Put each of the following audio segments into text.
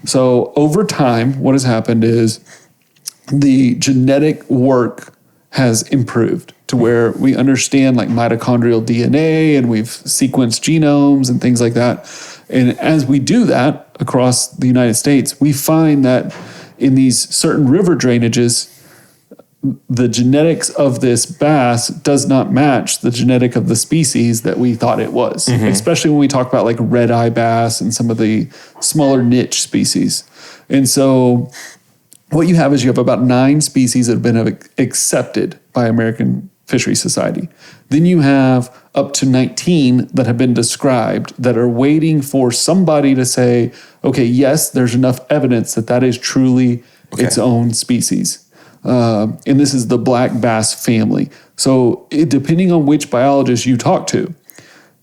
So over time, what has happened is the genetic work has improved to where we understand like mitochondrial DNA and we've sequenced genomes and things like that. And as we do that across the United States, we find that in these certain river drainages, the genetics of this bass does not match the genetic of the species that we thought it was, especially when we talk about like red-eye bass and some of the smaller niche species. And so what you have is you have about 9 species that have been accepted by American Fisheries Society. Then you have up to 19 that have been described that are waiting for somebody to say, okay, yes, there's enough evidence that that is truly its own species. And this is the black bass family. So depending on which biologist you talk to,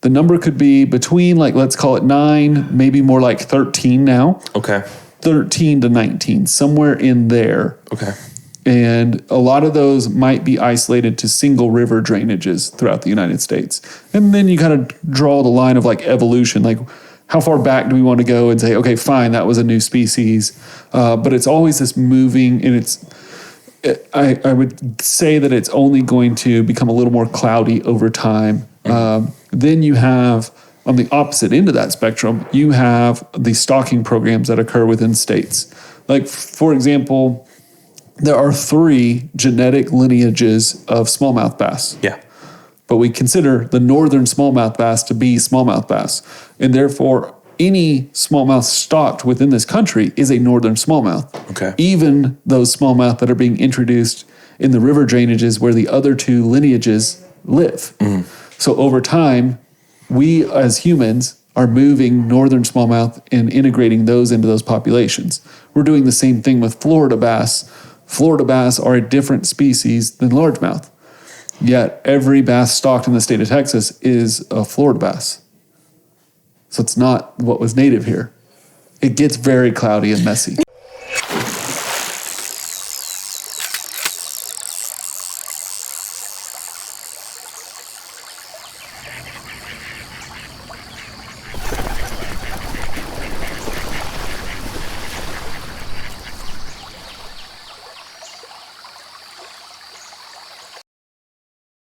the number could be between like, let's call it 9, maybe more like 13 now. Okay. 13 to 19, somewhere in there. Okay. And a lot of those might be isolated to single river drainages throughout the United States. And then you kind of draw the line of like evolution, like how far back do we want to go and say, okay, fine, that was a new species. But it's always this moving, and I would say that it's only going to become a little more cloudy over time. Then you have, on the opposite end of that spectrum, you have the stocking programs that occur within states. Like, for example, there are 3 genetic lineages of smallmouth bass. Yeah. But we consider the northern smallmouth bass to be smallmouth bass. And therefore, any smallmouth stocked within this country is a northern smallmouth. Okay. Even those smallmouth that are being introduced in the river drainages where the other 2 lineages live. So over time, we as humans are moving northern smallmouth and integrating those into those populations. We're doing the same thing with Florida bass. Florida bass are a different species than largemouth. Yet every bass stocked in the state of Texas is a Florida bass. So it's not what was native here. It gets very cloudy and messy.